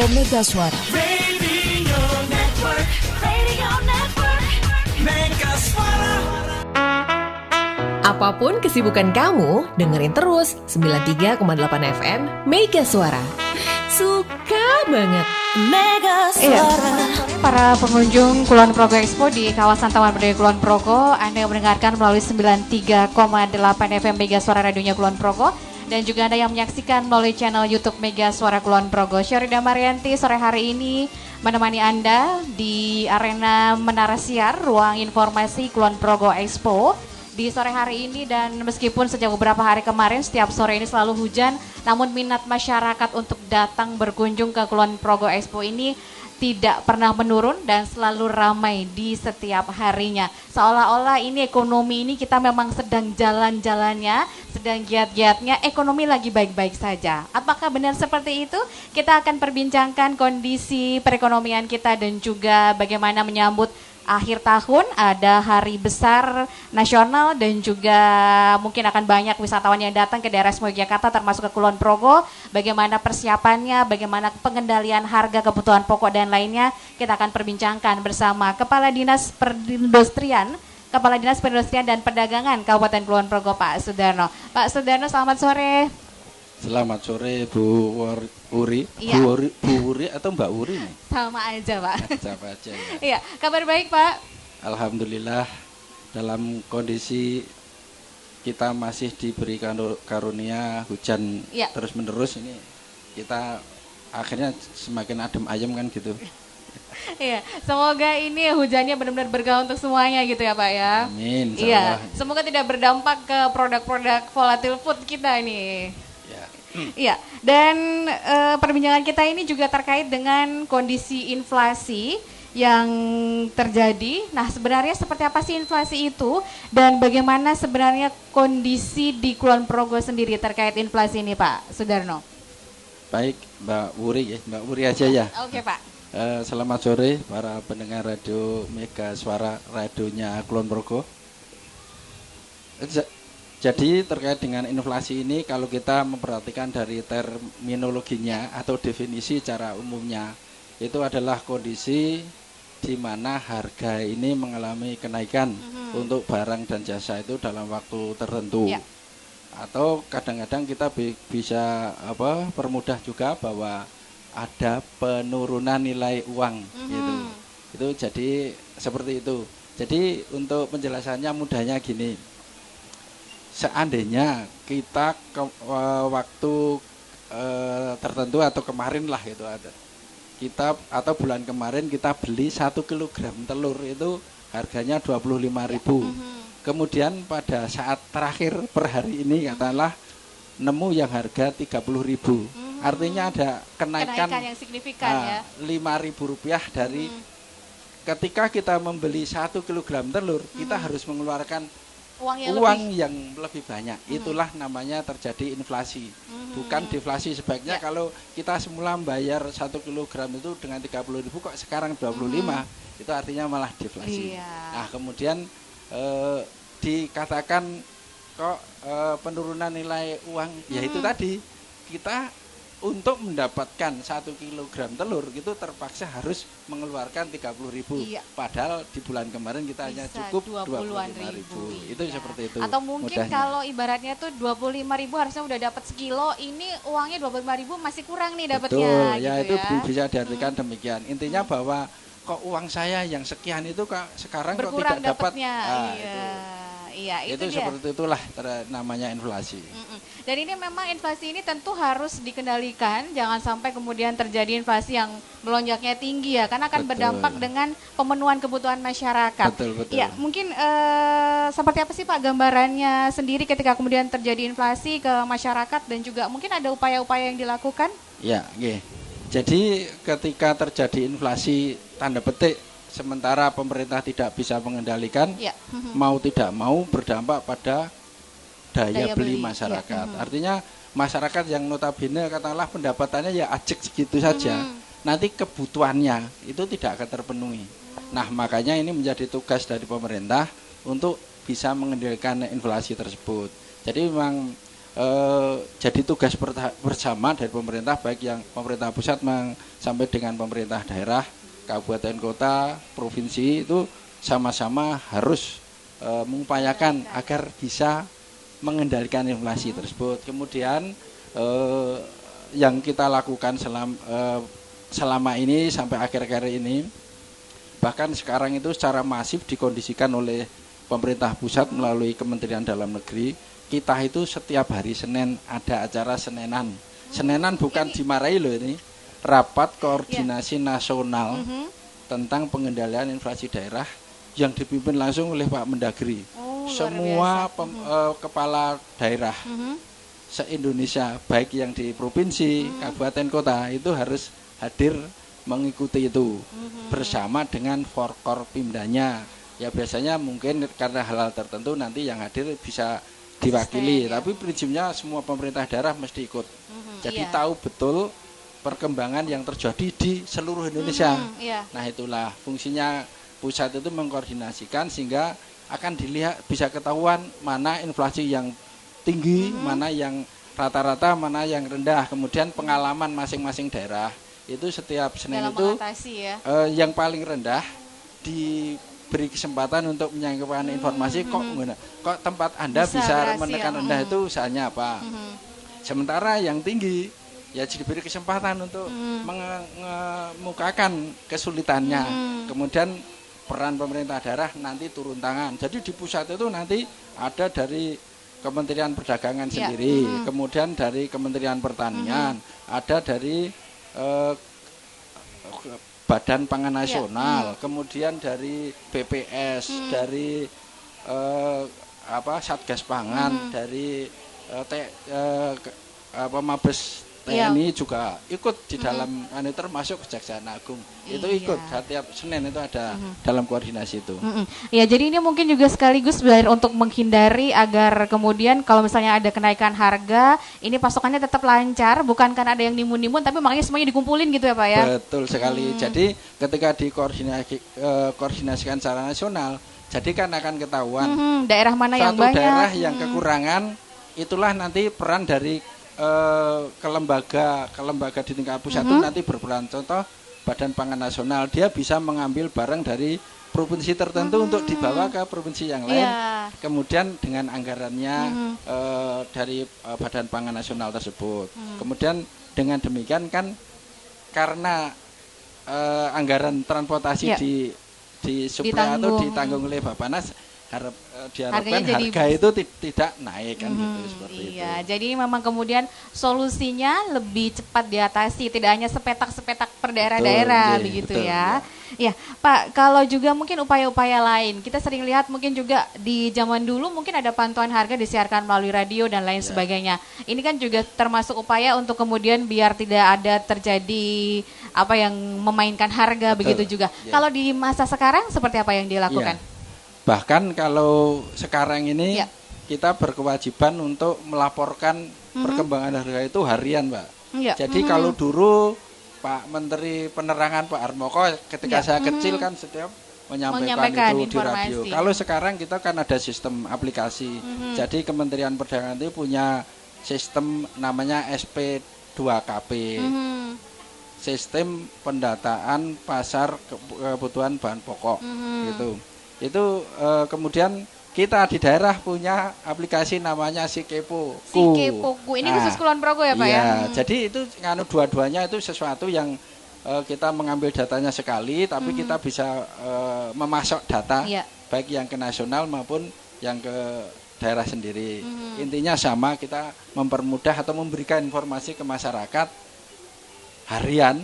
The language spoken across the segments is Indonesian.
Radio Mega Suara. Radio Network, Radio Network, Mega Suara. Apapun kesibukan kamu, dengerin terus 93,8 FM Mega Suara. Suka banget. Mega Suara. Para pengunjung Kulon Progo Expo di kawasan Taman Budaya Kulon Progo, Anda yang mendengarkan melalui 93,8 FM Mega Suara radionya Kulon Progo, dan juga Anda yang menyaksikan melalui channel YouTube Mega Suara Kulon Progo. Syarida Marianti sore hari ini menemani Anda di arena Menara Siar, ruang informasi Kulon Progo Expo di sore hari ini. Dan meskipun sejak beberapa hari kemarin setiap sore ini selalu hujan, namun minat masyarakat untuk datang berkunjung ke Kulon Progo Expo ini tidak pernah menurun dan selalu ramai di setiap harinya. Seolah-olah ini ekonomi ini kita memang sedang jalan-jalannya, sedang giat-giatnya, ekonomi lagi baik-baik saja. Apakah benar seperti itu? Kita akan perbincangkan kondisi perekonomian kita dan juga bagaimana menyambut akhir tahun, ada hari besar nasional dan juga mungkin akan banyak wisatawan yang datang ke daerah Yogyakarta termasuk ke Kulon Progo. Bagaimana persiapannya, bagaimana pengendalian harga kebutuhan pokok dan lainnya, kita akan perbincangkan bersama Kepala Dinas Perindustrian dan Perdagangan Kabupaten Kulon Progo, Pak Sudarno. Pak Sudarno, selamat sore. Selamat sore Bu Uri. Iya. Bu Uri atau Mbak Uri nih? Sama aja, Pak. Sama aja ya. Iya, kabar baik, Pak. Alhamdulillah, dalam kondisi kita masih diberi karunia hujan terus menerus ini, kita akhirnya semakin adem ayem kan gitu. Iya, semoga ini hujannya benar-benar berkah untuk semuanya gitu ya Pak ya. Amin. Iya, semoga tidak berdampak ke produk-produk volatile food kita ini. Iya, dan perbincangan kita ini juga terkait dengan kondisi inflasi yang terjadi. Nah, sebenarnya seperti apa sih inflasi itu dan bagaimana sebenarnya kondisi di Kulon Progo sendiri terkait inflasi ini, Pak Sudarno? Baik, Mbak Uri ya, Mbak Uri aja ya. Oke, Pak. Selamat sore para pendengar radio Mega Suara radionya Kulon Progo. Jadi terkait dengan inflasi ini, kalau kita memperhatikan dari terminologinya atau definisi secara umumnya, itu adalah kondisi di mana harga ini mengalami kenaikan untuk barang dan jasa itu dalam waktu tertentu. Atau kadang-kadang kita bisa permudah juga bahwa ada penurunan nilai uang gitu. Itu jadi seperti itu. Jadi untuk penjelasannya mudahnya gini. Seandainya kita waktu tertentu atau kemarin lah itu ada kita atau bulan kemarin kita beli 1 kilogram telur itu harganya 25.000. Kemudian pada saat terakhir per hari ini katakanlah nemu yang harga 30.000. Artinya ada kenaikan yang signifikan ya. Rp5.000 dari ketika kita membeli 1 kilogram telur, kita harus mengeluarkan uang yang lebih banyak. Itulah namanya terjadi inflasi, bukan deflasi. Sebaiknya kalau kita semula membayar 1 kilogram itu dengan 30.000 kok sekarang 25, itu artinya malah deflasi. Nah kemudian dikatakan kok penurunan nilai uang, yaitu tadi kita untuk mendapatkan 1 kilogram telur itu terpaksa harus mengeluarkan 30.000. Padahal di bulan kemarin kita hanya cukup 25.000. Itu seperti itu. Atau mungkin mudahnya. Kalau ibaratnya tuh 25.000 harusnya udah dapat sekilo, ini uangnya 25.000 masih kurang nih dapatnya. Betul, ya gitu itu bisa diartikan demikian. Intinya bahwa kok uang saya yang sekian itu kok sekarang berkurang kok tidak dapat. Iya, itu seperti itulah namanya inflasi. Dan ini memang inflasi ini tentu harus dikendalikan, jangan sampai kemudian terjadi inflasi yang melonjaknya tinggi ya, karena akan berdampak dengan pemenuhan kebutuhan masyarakat. Betul. Ya, mungkin seperti apa sih Pak gambarannya sendiri ketika kemudian terjadi inflasi ke masyarakat dan juga mungkin ada upaya-upaya yang dilakukan? Ya, jadi ketika terjadi inflasi tanda petik sementara pemerintah tidak bisa mengendalikan, mau tidak mau berdampak pada daya beli masyarakat. Artinya masyarakat yang notabene katakanlah pendapatannya ya ajek segitu saja, nanti kebutuhannya itu tidak akan terpenuhi. Nah makanya ini menjadi tugas dari pemerintah untuk bisa mengendalikan inflasi tersebut. Jadi memang jadi tugas bersama dari pemerintah, baik yang pemerintah pusat sampai dengan pemerintah daerah, kabupaten kota, provinsi, itu sama-sama harus mengupayakan agar bisa mengendalikan inflasi tersebut. Kemudian yang kita lakukan selama ini sampai akhir-akhir ini, bahkan sekarang itu secara masif dikondisikan oleh pemerintah pusat melalui Kementerian Dalam Negeri. Kita itu setiap hari Senin ada acara Seninan. Seninan bukan dimarahi loh ini. Rapat koordinasi nasional tentang pengendalian inflasi daerah yang dipimpin langsung oleh Pak Mendagri. Semua kepala daerah se-Indonesia, baik yang di provinsi, kabupaten, kota, itu harus hadir mengikuti itu bersama dengan Forkor-Pimdanya. Ya biasanya mungkin karena hal-hal tertentu nanti yang hadir bisa diwakili, tapi prinsipnya semua pemerintah daerah mesti ikut. Jadi tahu betul perkembangan yang terjadi di seluruh Indonesia. Nah itulah fungsinya pusat itu mengkoordinasikan sehingga akan dilihat, bisa ketahuan mana inflasi yang tinggi, mana yang rata-rata, mana yang rendah. Kemudian pengalaman masing-masing daerah itu setiap Senin dalam itu yang paling rendah diberi kesempatan untuk menyampaikan informasi. Kok tempat Anda bisa menekan rendah itu usahanya apa. Sementara yang tinggi ya diberi kesempatan untuk mengemukakan kesulitannya. Kemudian peran pemerintah daerah nanti turun tangan. Jadi di pusat itu nanti ada dari Kementerian Perdagangan sendiri, kemudian dari Kementerian Pertanian, ada dari Badan Pangan Nasional, kemudian dari BPS, dari Satgas Pangan, dari Mabes TNI juga ikut di dalam termasuk Kejaksaan Agung. Itu ikut setiap Senin itu ada dalam koordinasi itu. Ya, jadi ini mungkin juga sekaligus untuk menghindari agar kemudian kalau misalnya ada kenaikan harga, ini pasokannya tetap lancar, bukan karena ada yang nimun-nimun, tapi makanya semuanya dikumpulin gitu ya Pak ya? Betul sekali. Jadi ketika dikoordinasikan secara nasional, jadi kan akan ketahuan daerah mana yang banyak. Suatu daerah yang kekurangan, itulah nanti peran dari kelembaga di tingkat pusat itu nanti berperan. Contoh Badan Pangan Nasional, dia bisa mengambil barang dari provinsi tertentu untuk dibawa ke provinsi yang lain. Kemudian dengan anggarannya dari Badan Pangan Nasional tersebut. Kemudian dengan demikian kan karena anggaran transportasi di suplai atau ditanggung oleh Bappenas, diharapkan harga itu tidak naik kan gitu, seperti itu. Jadi memang kemudian solusinya lebih cepat diatasi, tidak hanya sepetak-sepetak per daerah-daerah begitu betul, ya. Ya, Pak, kalau juga mungkin upaya-upaya lain, kita sering lihat mungkin juga di zaman dulu mungkin ada pantauan harga disiarkan melalui radio dan lain sebagainya. Ini kan juga termasuk upaya untuk kemudian biar tidak ada terjadi apa yang memainkan harga begitu juga. Kalau di masa sekarang seperti apa yang dilakukan? Bahkan kalau sekarang ini kita berkewajiban untuk melaporkan perkembangan harga itu harian, Mbak. Jadi kalau dulu Pak Menteri Penerangan Pak Harmoko ketika saya kecil kan setiap menyampaikan itu informasi di radio. Kalau sekarang kita kan ada sistem aplikasi. Jadi Kementerian Perdagangan itu punya sistem namanya SP2KP. Sistem pendataan pasar kebutuhan bahan pokok gitu. Itu kemudian kita di daerah punya aplikasi namanya Sikepoku. Ini khusus Kulon Progo ya Pak ya? Jadi itu dua-duanya itu sesuatu yang kita mengambil datanya sekali, tapi kita bisa memasok data baik yang ke nasional maupun yang ke daerah sendiri. Intinya sama, kita mempermudah atau memberikan informasi ke masyarakat harian.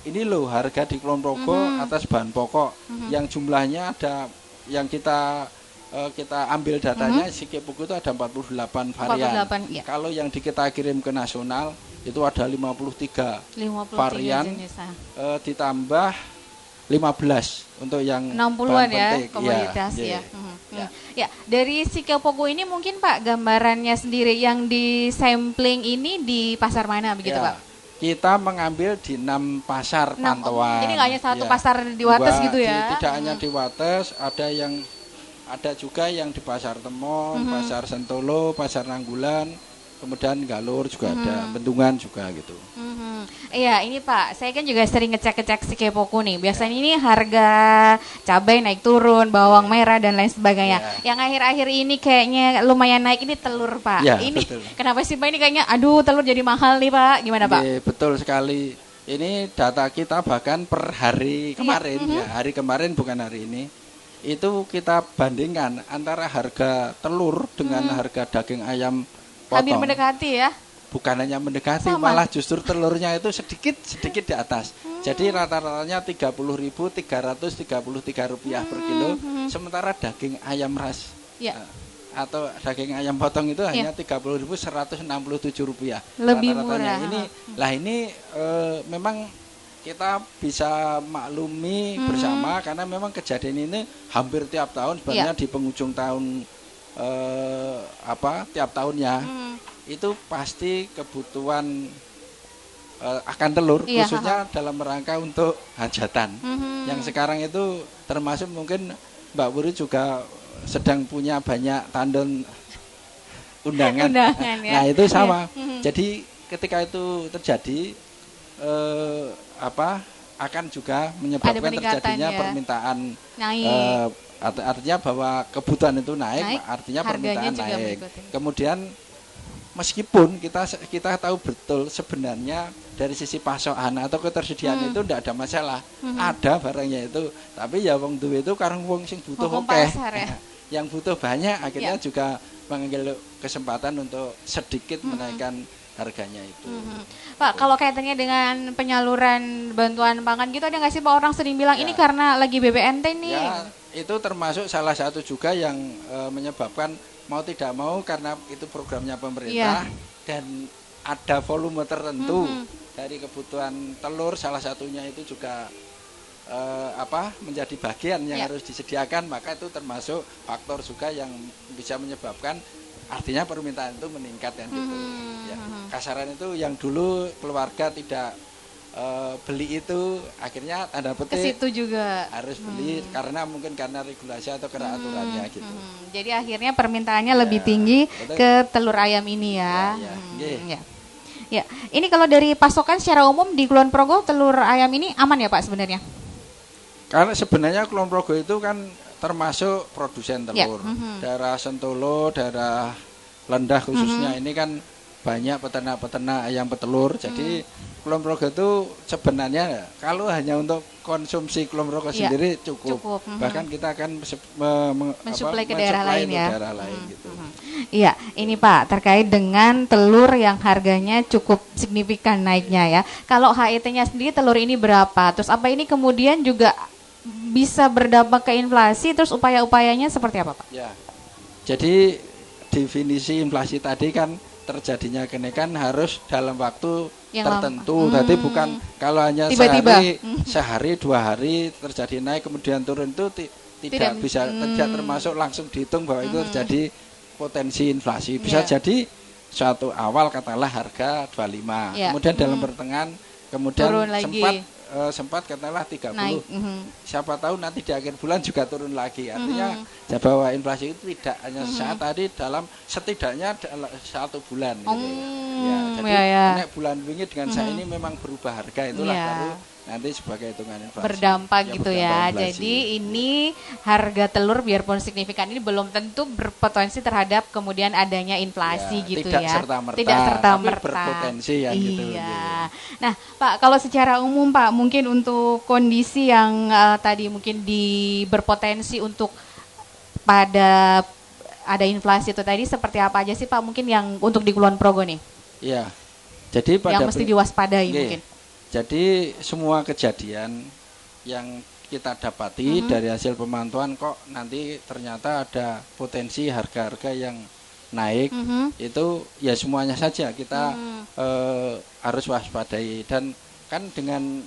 Ini loh harga di Kulon Progo atas bahan pokok yang jumlahnya ada, yang kita ambil datanya Sikepoku itu ada 48 varian. Kalau yang kita kirim ke nasional itu ada 53 varian, ditambah 15 untuk yang 60-an ya komoditas ya. Ya, dari Sikepoku ini mungkin Pak gambarannya sendiri yang di sampling ini di pasar mana begitu Pak? Kita mengambil di 6 pasar pantauan. Jadi nggak hanya satu pasar di Wates gitu ya? Tidak hanya di Wates, ada juga yang di Pasar Temon, Pasar Sentolo, Pasar Nanggulan, kemudian galur juga ada, bendungan juga gitu. Iya, ini Pak, saya kan juga sering ngecek-ngecek si Kepoku nih. Biasanya ini harga cabai naik turun, bawang merah dan lain sebagainya. Yang akhir-akhir ini kayaknya lumayan naik ini telur, Pak. Ya, ini betul. kenapa sih Pak ini kayaknya aduh telur jadi mahal nih, Pak. Gimana, Pak? Betul sekali. Ini data kita bahkan per hari kemarin, ya hari kemarin bukan hari ini. Itu kita bandingkan antara harga telur dengan harga daging ayam potong. Hampir mendekati ya. Bukan hanya mendekati, Sama. malah justru telurnya itu sedikit di atas. Jadi rata-ratanya Rp30.333 per kilo, sementara daging ayam ras Ya. atau daging ayam potong itu hanya Rp30.167. Lebih Rata-ratanya. murah. Ini memang kita bisa maklumi bersama karena memang kejadian ini hampir tiap tahun, sebenarnya di penghujung tahun tiap tahunnya. Itu pasti kebutuhan akan telur, khususnya dalam rangka untuk hajatan. Yang sekarang itu termasuk mungkin Mbak Puri juga sedang punya banyak tandon undangan. Ya. Nah itu sama. Jadi ketika itu terjadi akan juga menyebabkan terjadinya permintaan naik. Artinya bahwa kebutuhan itu naik. Artinya Harganya permintaan juga naik. mengikuti. Kemudian meskipun kita tahu betul sebenarnya dari sisi pasokan atau ketersediaan itu tidak ada masalah, ada barangnya itu, tapi ya wong duwe itu karena wong sing butuh pasar, ya. Yang butuh banyak akhirnya juga mengambil kesempatan untuk sedikit menaikkan harganya itu. Pak, kalau kaitannya dengan penyaluran bantuan pangan gitu ada nggak sih Pak, orang sering bilang ini karena lagi BBNT nih? Ya, itu termasuk salah satu juga yang menyebabkan mau tidak mau karena itu programnya pemerintah dan ada volume tertentu dari kebutuhan telur, salah satunya itu juga menjadi bagian yang harus disediakan, maka itu termasuk faktor juga yang bisa menyebabkan artinya permintaan itu meningkat kan gitu. Ya, kasaran itu yang dulu keluarga tidak beli itu akhirnya tanda Ke petik situ juga. harus beli karena mungkin karena regulasi atau karena aturannya gitu. Jadi akhirnya permintaannya lebih tinggi ke telur ayam ini ya. Ya. Ini kalau dari pasokan secara umum di Kulon Progo telur ayam ini aman ya Pak sebenarnya? Karena sebenarnya Kulon Progo itu kan termasuk produsen telur. Daerah Sentolo, daerah Lendah khususnya ini kan banyak peternak-peternak ayam petelur. Jadi Kulon Progo itu sebenarnya kalau hanya untuk konsumsi Kulon Progo sendiri cukup. Bahkan kita akan mensuplai ke daerah lain ya. Daerah lain gitu. Iya, ini Pak terkait dengan telur yang harganya cukup signifikan naiknya ya. Kalau HET-nya sendiri telur ini berapa? Terus apa ini kemudian juga bisa berdampak ke inflasi? Terus upaya-upayanya seperti apa Pak? Ya, jadi definisi inflasi tadi kan terjadinya kenaikan harus dalam waktu yang tertentu. Jadi bukan kalau hanya tiba-tiba sehari 2 hari terjadi naik kemudian turun itu tidak bisa tidak termasuk langsung dihitung bahwa itu terjadi potensi inflasi. Bisa jadi suatu awal katakanlah harga 25, kemudian dalam pertengahan kemudian sempat katakanlah 30. Naik. Siapa tahu nanti di akhir bulan juga turun lagi. Artinya bahwa inflasi itu tidak hanya saat tadi dalam setidaknya 1 bulan. Jadi naik bulan wingi dengan saya ini memang berubah harga itulah baru nanti sebagai hitungan inflasi. Berdampak gitu ya. Inflasi. Jadi ini harga telur biarpun signifikan ini belum tentu berpotensi terhadap kemudian adanya inflasi gitu tidak ya. Serta-merta, tidak serta-merta. Tapi berpotensi ya gitu. Iya. Nah, Pak, kalau secara umum Pak, mungkin untuk kondisi yang tadi mungkin berpotensi untuk pada ada inflasi itu tadi seperti apa aja sih Pak? Mungkin yang untuk di Kulon Progo nih. Iya. Jadi yang mesti diwaspadai mungkin. Jadi semua kejadian yang kita dapati dari hasil pemantauan kok nanti ternyata ada potensi harga-harga yang naik, itu ya semuanya saja kita harus waspadai. Dan kan dengan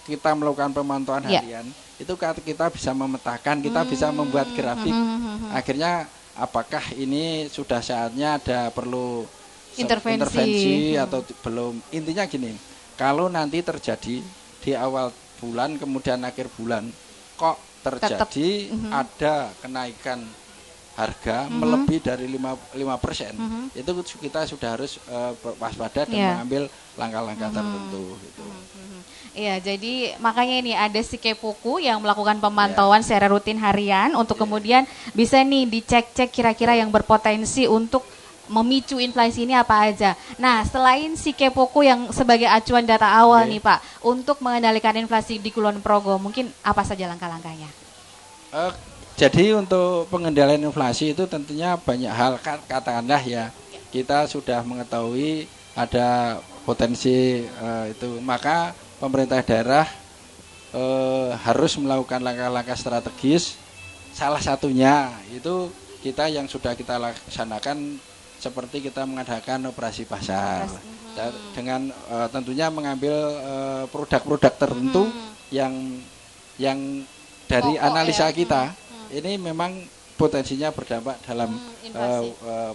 kita melakukan pemantauan harian itu kita bisa memetakan, kita bisa membuat grafik. Akhirnya apakah ini sudah saatnya ada perlu intervensi atau belum. Intinya gini, kalau nanti terjadi di awal bulan kemudian akhir bulan kok terjadi ada kenaikan harga melebihi dari 5%, itu kita sudah harus waspada dan mengambil langkah-langkah tertentu gitu. Iya, jadi makanya ini ada si Kepoku yang melakukan pemantauan secara rutin harian untuk kemudian bisa nih dicek-cek kira-kira yang berpotensi untuk memicu inflasi ini apa aja. Nah, selain si Kepoku yang sebagai acuan data awal nih Pak, untuk mengendalikan inflasi di Kulon Progo, mungkin apa saja langkah-langkahnya? Jadi untuk pengendalian inflasi itu tentunya banyak hal, katakanlah ya, kita sudah mengetahui ada potensi itu, maka pemerintah daerah harus melakukan langkah-langkah strategis. Salah satunya itu kita yang sudah kita laksanakan seperti kita mengadakan operasi pasar dengan tentunya mengambil produk-produk tertentu yang dari analisa kita ini memang potensinya berdampak dalam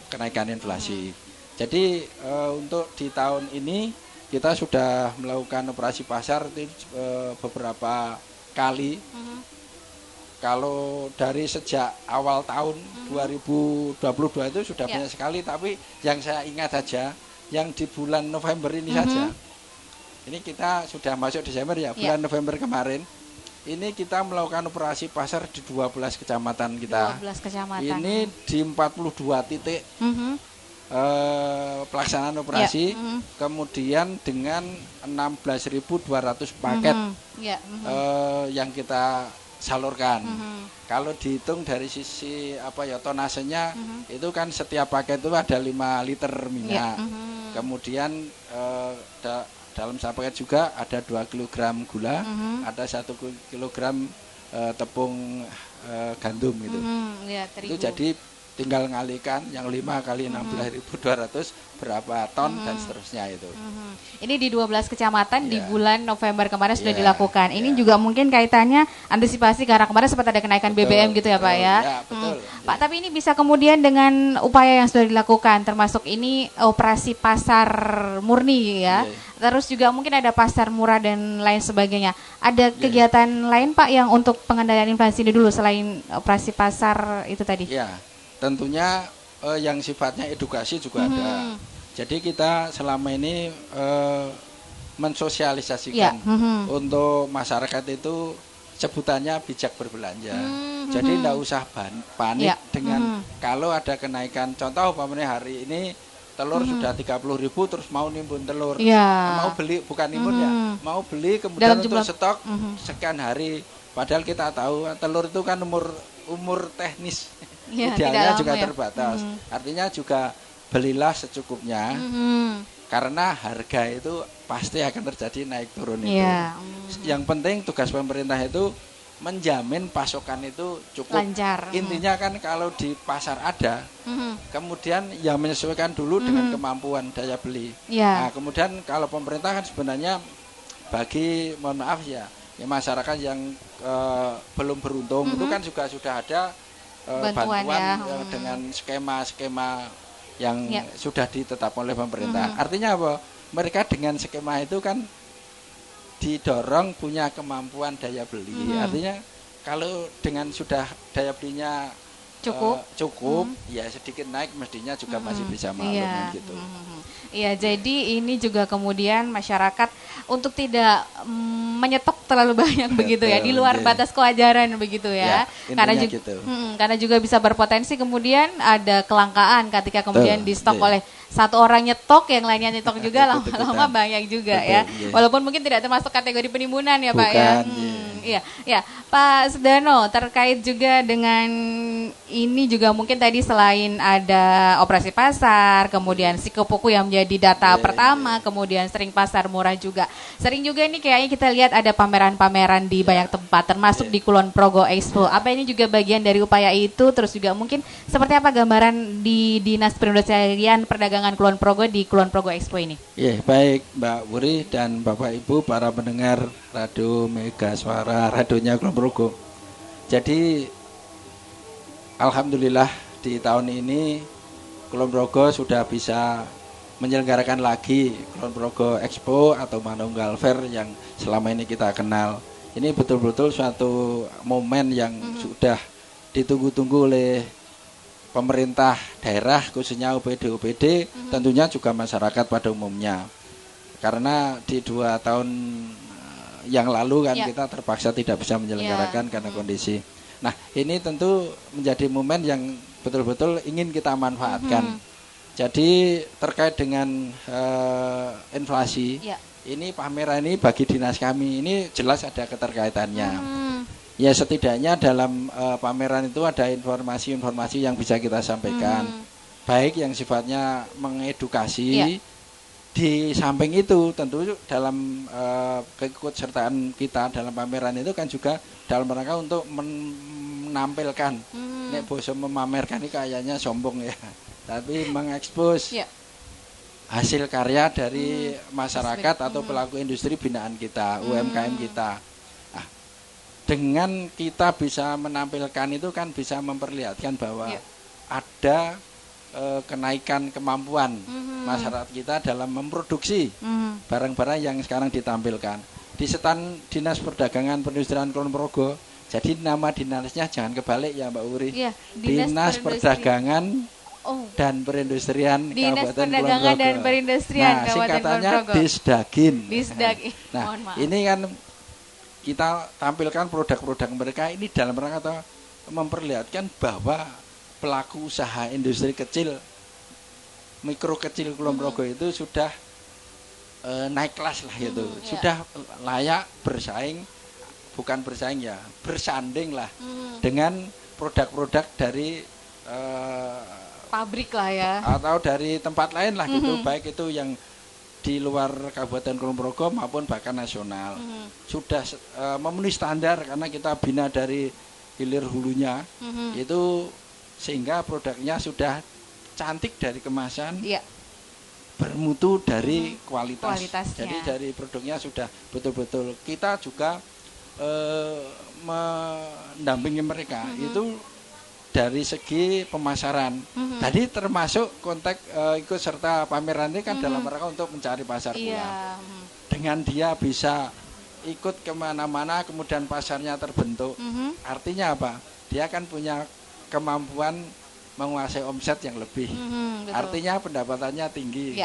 kenaikan inflasi. Jadi untuk di tahun ini kita sudah melakukan operasi pasar itu beberapa kali. Kalau dari sejak awal tahun 2022 itu sudah banyak sekali, tapi yang saya ingat saja yang di bulan November ini saja. Ini kita sudah masuk Desember ya, bulan November kemarin. Ini kita melakukan operasi pasar di 12 kecamatan kita. 12 kecamatan. Ini di 42 titik pelaksanaan operasi, kemudian dengan 16.200 paket yang kita salurkan. Kalau dihitung dari sisi tonasenya, itu kan setiap paket itu ada 5 liter minyak. Kemudian dalam satu paket juga ada 2 kg gula, ada 1 kg tepung gandum gitu. Itu jadi tinggal ngalihkan yang 5 kali 16.200 berapa ton dan seterusnya itu. Ini di 12 kecamatan di bulan November kemarin sudah dilakukan. Ini juga mungkin kaitannya antisipasi karena kemarin sempat ada kenaikan BBM gitu ya Pak ya. Betul. Pak, tapi ini bisa kemudian dengan upaya yang sudah dilakukan termasuk ini operasi pasar murni ya. Terus juga mungkin ada pasar murah dan lain sebagainya. Ada kegiatan lain Pak yang untuk pengendalian inflasi ini dulu selain operasi pasar itu tadi? Ya. Tentunya yang sifatnya edukasi juga ada. Jadi kita selama ini mensosialisasikan untuk masyarakat itu sebutannya bijak berbelanja. Jadi tidak usah panik dengan kalau ada kenaikan. Contoh umpamanya hari ini telur sudah 30.000 terus mau nimbun telur. Mau beli, bukan nimbun ya, mau beli kemudian untuk stok sekian hari. Padahal kita tahu telur itu kan umur teknis. Idealnya juga terbatas. Artinya juga belilah secukupnya. Karena harga itu pasti akan terjadi naik turun itu. Yang penting tugas pemerintah itu menjamin pasokan itu cukup lancar. Intinya kan kalau di pasar ada, kemudian yang menyesuaikan dulu dengan kemampuan daya beli. Nah, kemudian kalau pemerintah kan sebenarnya bagi mohon maaf ya masyarakat yang belum beruntung itu kan juga sudah ada bantuan dengan skema-skema yang sudah ditetapkan oleh pemerintah. Artinya apa? Mereka dengan skema itu kan didorong punya kemampuan daya beli. Artinya kalau dengan sudah daya belinya cukup, ya sedikit naik mestinya juga masih bisa maklum gitu. Iya, jadi ini juga kemudian masyarakat untuk tidak menyetok terlalu banyak begitu ya, di luar batas kewajaran begitu ya. Karena juga bisa berpotensi kemudian ada kelangkaan ketika kemudian di stok oleh satu orang nyetok, yang lainnya nyetok juga lama-lama banyak juga ya. Walaupun mungkin tidak termasuk kategori penimbunan ya Pak ya. Iya, Pak Sudano, terkait juga dengan ini juga mungkin tadi selain ada operasi pasar, kemudian si Kepoku yang menjadi data pertama, kemudian sering pasar murah juga. Sering juga nih kayaknya kita lihat ada pameran-pameran di banyak tempat, termasuk di Kulon Progo Expo. Apa ini juga bagian dari upaya itu? Terus juga mungkin seperti apa gambaran di Dinas Perindustrian Perdagangan Kulon Progo di Kulon Progo Expo ini? Iya, baik Mbak Wuri dan Bapak Ibu para pendengar Radio Mega Suara, radionya Kulon Progo. Jadi alhamdulillah di tahun ini Kulon Progo sudah bisa menyelenggarakan lagi Kulon Progo Expo atau Manunggal Fair yang selama ini kita kenal. Ini betul-betul suatu momen yang sudah ditunggu-tunggu oleh pemerintah daerah khususnya OPD tentunya juga masyarakat pada umumnya. Karena di 2 tahun yang lalu kan kita terpaksa tidak bisa menyelenggarakan karena kondisi. Nah, ini tentu menjadi momen yang betul-betul ingin kita manfaatkan. Jadi terkait dengan inflasi, ini pameran ini bagi dinas kami ini jelas ada keterkaitannya. Ya setidaknya dalam pameran itu ada informasi-informasi yang bisa kita sampaikan, baik yang sifatnya mengedukasi. Di samping itu tentu dalam keikutsertaan kita dalam pameran itu kan juga dalam rangka untuk menampilkan. Nek boso memamerkan ini kayaknya sombong ya. Tapi mengekspos hasil karya dari masyarakat atau pelaku industri binaan kita, UMKM kita. Nah, dengan kita bisa menampilkan itu kan bisa memperlihatkan bahwa ada kenaikan kemampuan masyarakat kita dalam memproduksi barang-barang yang sekarang ditampilkan. Di stand Dinas Perdagangan Perindustrian Kulon Progo, jadi nama dinasnya jangan kebalik ya Mbak Uri. Dinas Perdagangan dan Perindustrian Kabupaten Kulon Progo. Dan Perindustrian Kabupaten singkatannya Disdagin. Nah, ini kan kita tampilkan produk-produk mereka ini dalam rangka memperlihatkan bahwa pelaku usaha industri kecil, mikro kecil Kulon Progo itu sudah naik kelas lah gitu, sudah layak bersaing, bukan bersaing ya, bersanding lah dengan produk-produk dari pabrik lah ya, atau dari tempat lain lah gitu, baik itu yang di luar Kabupaten Kulon Progo maupun bahkan nasional, sudah memenuhi standar karena kita bina dari hilir hulunya itu. Sehingga produknya sudah cantik dari kemasan, bermutu dari kualitasnya. Jadi dari produknya sudah betul-betul. Kita juga mendampingi mereka itu dari segi pemasaran. Tadi termasuk konteks ikut serta pameran ini kan dalam rangka untuk mencari pasar pula. Dengan dia bisa ikut kemana-mana, kemudian pasarnya terbentuk. Artinya apa? Dia kan punya kemampuan menguasai omset yang lebih, artinya pendapatannya tinggi.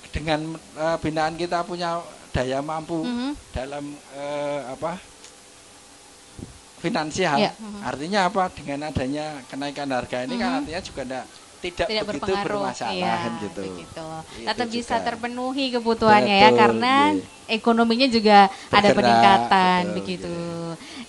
Dengan binaan kita punya daya mampu dalam finansial, artinya apa? Dengan adanya kenaikan harga ini kan artinya juga tidak begitu bermasalah gitu. Tetap bisa terpenuhi kebutuhannya ya, karena ekonominya juga ada peningkatan begitu.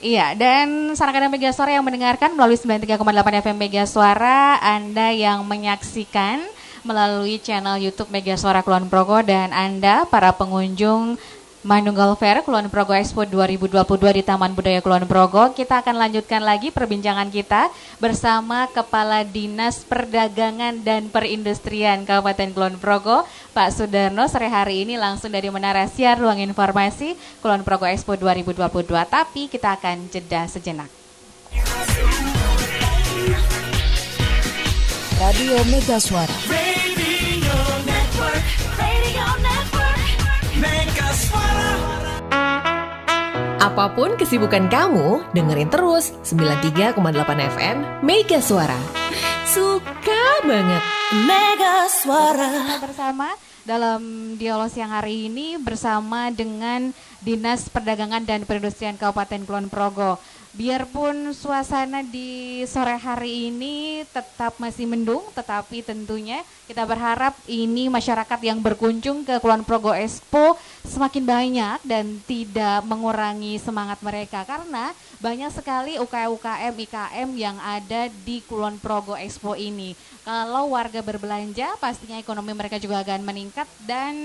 Iya, dan sanak-sanak Mega Suara yang mendengarkan melalui 93,8 FM Mega Suara, Anda yang menyaksikan melalui channel YouTube Mega Suara Kulon Progo, dan Anda para pengunjung Manunggal Fair Kulon Progo Expo 2022 di Taman Budaya Kulon Progo. Kita akan lanjutkan lagi perbincangan kita bersama Kepala Dinas Perdagangan dan Perindustrian Kabupaten Kulon Progo, Pak Sudarno, sore hari ini langsung dari Menara Siar Ruang Informasi Kulon Progo Expo 2022. Tapi kita akan jeda sejenak. Radio Mega Suara. Radio Network. Radio Network. Mega Suara. Apapun kesibukan kamu, dengerin terus 93,8 FM Mega Suara. Suka banget. Mega Suara. Bersama dalam dialog siang hari ini bersama dengan Dinas Perdagangan dan Perindustrian Kabupaten Kulon Progo. Biarpun suasana di sore hari ini tetap masih mendung, tetapi tentunya kita berharap ini masyarakat yang berkunjung ke Kulon Progo Expo semakin banyak dan tidak mengurangi semangat mereka, karena banyak sekali UKM IKM yang ada di Kulon Progo Expo ini. Kalau warga berbelanja, pastinya ekonomi mereka juga akan meningkat dan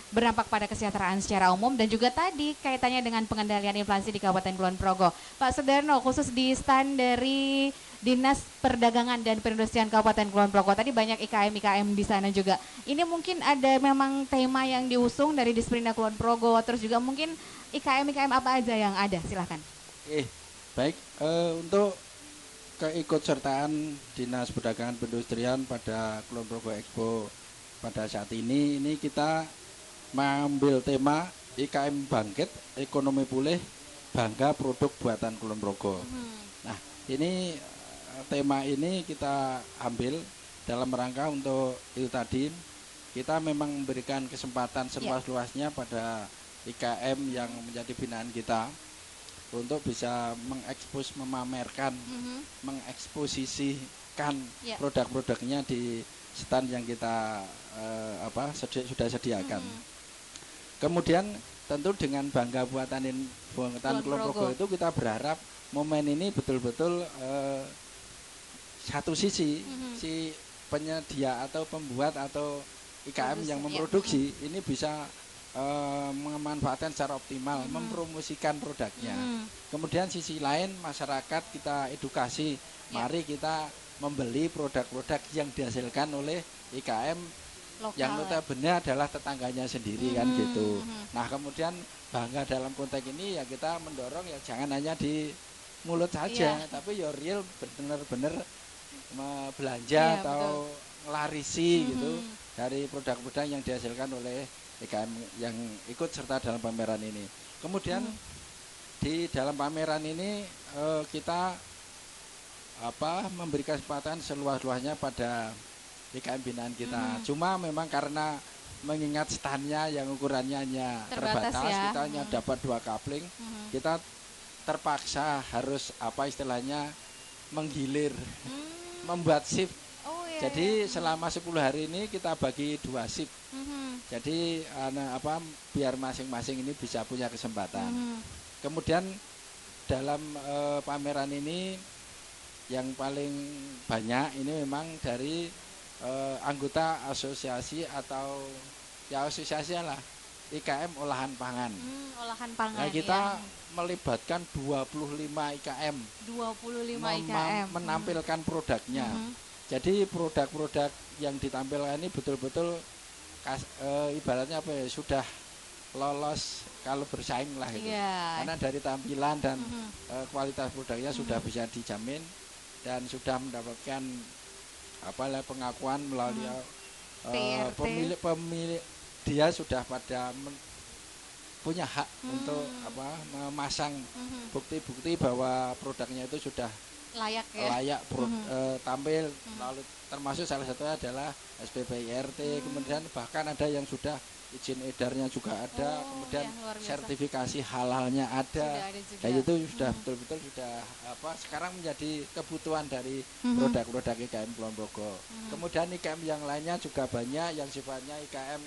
berdampak pada kesejahteraan secara umum, dan juga tadi kaitannya dengan pengendalian inflasi di Kabupaten Kulon Progo. Pak Sudarno, khusus di stand dari Dinas Perdagangan dan Perindustrian Kabupaten Kulon Progo, tadi banyak IKM di sana juga. Ini mungkin ada memang tema yang diusung dari Disperinda Kulon Progo, terus juga mungkin IKM apa aja yang ada? Silahkan. Baik, untuk keikutsertaan Dinas Perdagangan Perindustrian pada Kulon Progo Expo pada saat ini kita mengambil tema IKM bangkit, ekonomi pulih, bangga produk buatan Kulon Progo. Nah, ini tema ini kita ambil dalam rangka untuk itu tadi, kita memang memberikan kesempatan seluas-luasnya pada IKM yang menjadi binaan kita untuk bisa mengekspos, memamerkan, mengeksposisikan produk-produknya di stand yang kita sudah sediakan. Kemudian tentu dengan bangga buatan Kulon Progo itu kita berharap momen ini betul-betul satu sisi si penyedia atau pembuat atau IKM yang memproduksi ini bisa memanfaatkan secara optimal, mempromosikan produknya. Kemudian sisi lain masyarakat kita edukasi, mari kita membeli produk-produk yang dihasilkan oleh IKM lokal, yang notabene adalah tetangganya sendiri kan gitu. Nah kemudian bangga dalam konteks ini ya kita mendorong ya jangan hanya di mulut saja, tapi ya real benar-benar belanja atau larisi gitu dari produk-produk yang dihasilkan oleh IKM yang ikut serta dalam pameran ini. Kemudian di dalam pameran ini kita memberikan kesempatan seluas-luasnya pada IKM binaan kita. Cuma memang karena mengingat standnya yang ukurannya hanya terbatas kita hanya dapat 2 kapling, kita terpaksa harus istilahnya menggilir, membuat shift. Jadi selama 10 hari ini kita bagi 2 shift. Jadi biar masing-masing ini bisa punya kesempatan. Kemudian dalam pameran ini yang paling banyak ini memang dari anggota asosiasi atau asosiasi lah IKM olahan pangan. Olahan pangan. Nah, kita melibatkan 25 IKM. 25 IKM menampilkan produknya. Jadi produk-produk yang ditampilkan ini betul-betul ibaratnya sudah lolos kalau bersaing lah gitu. Karena dari tampilan dan kualitas produknya sudah bisa dijamin dan sudah mendapatkan pengakuan melalui pemilik dia sudah pada punya hak untuk memasang bukti-bukti bahwa produknya itu sudah layak tampil. Lalu termasuk salah satunya adalah SPPIRT, kemudian bahkan ada yang sudah izin edarnya juga ada, kemudian sertifikasi halalnya ada. Dan itu sudah betul-betul sudah sekarang menjadi kebutuhan dari produk-produk IKM Kulon Progo. Kemudian IKM yang lainnya juga banyak yang sifatnya IKM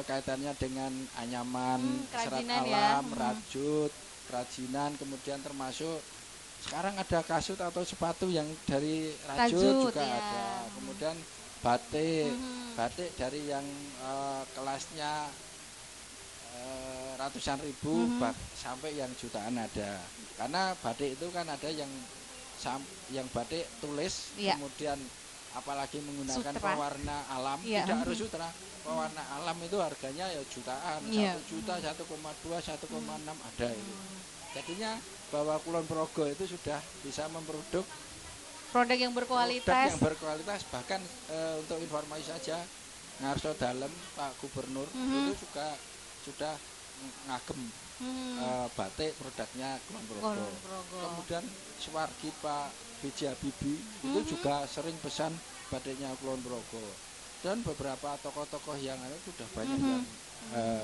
kaitannya dengan anyaman, serat alam, rajut, kerajinan, kemudian termasuk sekarang ada kasut atau sepatu yang dari rajut juga ada. Kemudian batik dari yang kelasnya ratusan ribu sampai yang jutaan ada. Karena batik itu kan ada yang batik tulis, kemudian apalagi menggunakan pewarna alam, tidak harus sutra. Pewarna alam itu harganya ya jutaan, 1 juta, 1,2, 1,6 ada itu. Jadinya bahwa Kulon Progo itu sudah bisa memproduksi produk yang berkualitas. Bahkan untuk informasi saja, Ngarso Dalem Pak Gubernur itu juga sudah ngagem batik produknya Kulon Progo. Kemudian Suwargi Pak B.J. Habibie itu juga sering pesan batiknya Kulon Progo. Dan beberapa tokoh-tokoh yang ada sudah banyak yang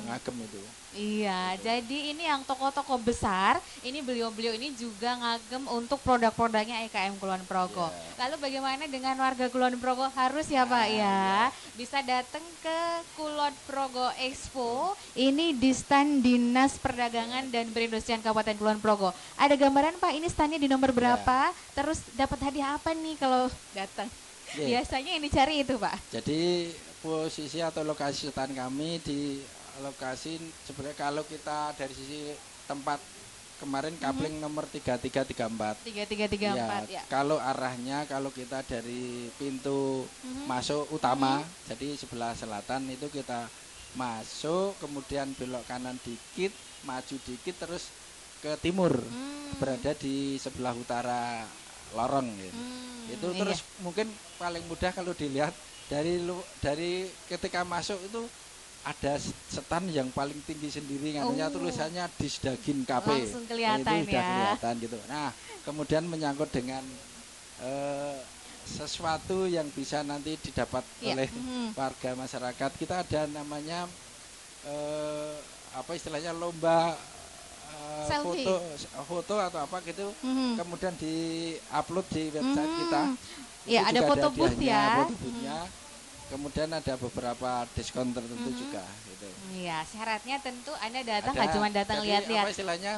ngagem itu. Iya, jadi ini yang tokoh-tokoh besar, ini beliau-beliau ini juga ngagem untuk produk-produknya IKM Kulon Progo. Lalu bagaimana dengan warga Kulon Progo? Harus ya Pak ya, bisa datang ke Kulon Progo Expo, ini di stand Dinas Perdagangan dan Perindustrian Kabupaten Kulon Progo. Ada gambaran Pak, ini standnya di nomor berapa, terus dapat hadiah apa nih kalau datang? Biasanya yang dicari itu Pak. Jadi posisi atau lokasi stand kami di lokasi sebenarnya kalau kita dari sisi tempat kemarin kapling nomor 3334. 3334 ya. Kalau arahnya kalau kita dari pintu masuk utama, jadi sebelah selatan itu kita masuk, kemudian belok kanan dikit, maju dikit terus ke timur. Berada di sebelah utara lorong gitu. Itu terus mungkin paling mudah kalau dilihat dari ketika masuk itu ada stand yang paling tinggi sendiri, katanya tulisannya Disdagin KP. Langsung kelihatan itu sudah kelihatan gitu. Nah, kemudian menyangkut dengan sesuatu yang bisa nanti didapat oleh warga masyarakat. Kita ada namanya apa istilahnya lomba foto atau apa gitu, kemudian di-upload di website kita. Iya, ada foto booth ya. Foto booth-nya. Kemudian ada beberapa diskon tertentu juga gitu. Iya, syaratnya tentu Anda datang nggak cuma datang lihat-lihat. Apa istilahnya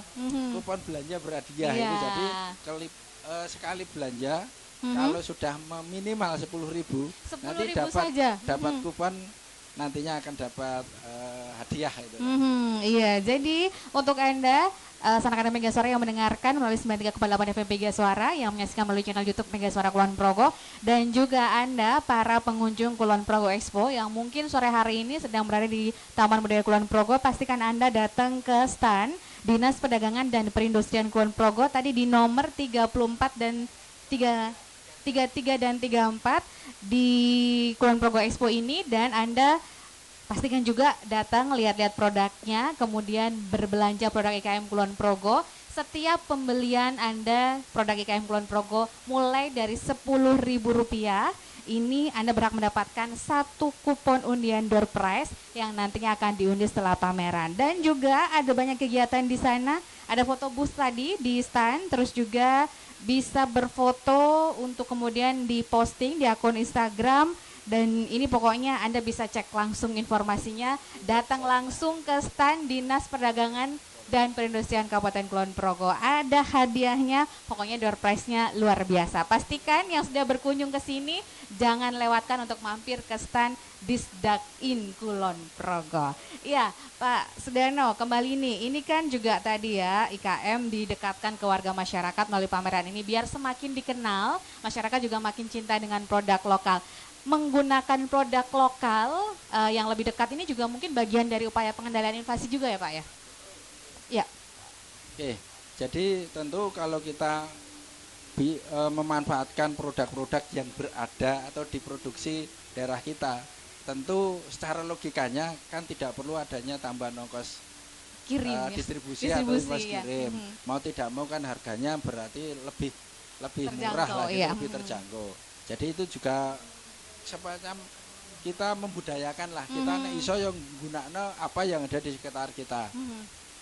kupon belanja berhadiah itu. Jadi sekali belanja kalau sudah minimal 10.000 nanti dapat kupon, nantinya akan dapat hadiah itu. Iya, jadi untuk Anda sanak-sanak Mega Suara yang mendengarkan melalui 93,8 FM Mega Suara, yang menyaksikan melalui channel YouTube Mega Suara Kulon Progo, dan juga Anda para pengunjung Kulon Progo Expo yang mungkin sore hari ini sedang berada di Taman Budaya Kulon Progo, pastikan Anda datang ke stand Dinas Perdagangan dan Perindustrian Kulon Progo tadi di nomor 34 dan 33 dan 34 di Kulon Progo Expo ini, dan Anda pastikan juga datang lihat-lihat produknya, kemudian berbelanja produk IKM Kulon Progo. Setiap pembelian Anda produk IKM Kulon Progo mulai dari Rp10.000, ini Anda berhak mendapatkan 1 kupon undian door prize yang nantinya akan diundi setelah pameran. Dan juga ada banyak kegiatan di sana, ada foto booth tadi di stand, terus juga bisa berfoto untuk kemudian diposting di akun Instagram. Dan ini pokoknya Anda bisa cek langsung informasinya, datang langsung ke stand Dinas Perdagangan dan Perindustrian Kabupaten Kulon Progo. Ada hadiahnya, pokoknya door prize-nya luar biasa. Pastikan yang sudah berkunjung ke sini jangan lewatkan untuk mampir ke stand Disdakin Kulon Progo. Iya, Pak Sudarno, kembali nih. Ini kan juga tadi ya IKM didekatkan ke warga masyarakat melalui pameran ini biar semakin dikenal, masyarakat juga makin cinta dengan produk lokal. Menggunakan produk lokal yang lebih dekat ini juga mungkin bagian dari upaya pengendalian inflasi juga ya Pak ya? Ya. Oke, jadi tentu kalau kita memanfaatkan produk-produk yang berada atau diproduksi daerah kita, tentu secara logikanya kan tidak perlu adanya tambahan ongkos kirim, distribusi atau ongkos kirim. Mau tidak mau kan harganya berarti lebih murah lah, gitu, lebih terjangkau. Jadi itu juga semacam kita membudayakan lah, kita iso yang gunakno apa yang ada di sekitar kita.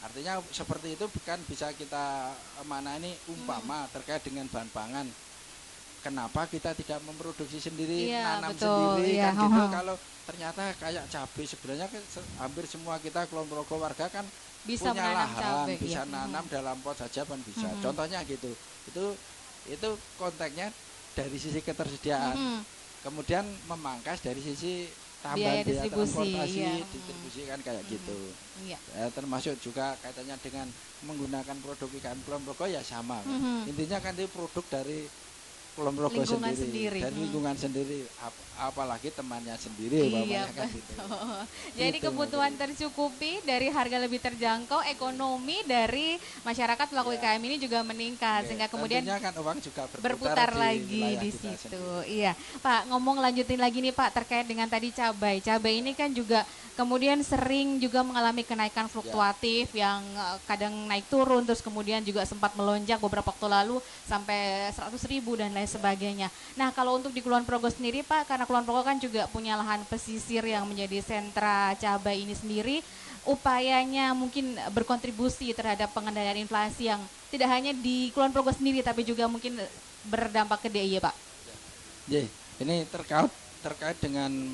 Artinya seperti itu bukan bisa kita maknani umpama terkait dengan bahan pangan. Kenapa kita tidak memproduksi sendiri, nanam sendiri kan gitu. Kalau ternyata kayak cabai sebenarnya hampir semua kita Kulon Progo warga kan bisa punya lahan, cabai, bisa nanam dalam pot saja kan bisa. Contohnya gitu. Itu konteksnya dari sisi ketersediaan. Kemudian memangkas dari sisi tambahan biaya transportasi, distribusi kan kayak gitu. Termasuk juga kaitannya dengan menggunakan produk IKM Kulon Progo ya sama. Intinya kan itu produk dari Kulon Progo sendiri, dari lingkungan sendiri, apalagi temannya sendiri. Iya, kan gitu. Jadi gitu, kebutuhan tercukupi, dari harga lebih terjangkau, ekonomi dari masyarakat pelaku IKM ini juga meningkat, sehingga kemudian kan uang juga berputar lagi di situ. Iya, Pak, lanjutin lagi nih Pak terkait dengan tadi cabai. Cabai ini kan juga kemudian sering juga mengalami kenaikan fluktuatif yang kadang naik turun, terus kemudian juga sempat melonjak beberapa waktu lalu sampai 100.000 dan lain sebagainya. Nah, kalau untuk di Kulon Progo sendiri Pak, karena Kulon Progo kan juga punya lahan pesisir yang menjadi sentra cabai ini sendiri, upayanya mungkin berkontribusi terhadap pengendalian inflasi yang tidak hanya di Kulon Progo sendiri tapi juga mungkin berdampak ke DIY Pak. Ini terkait dengan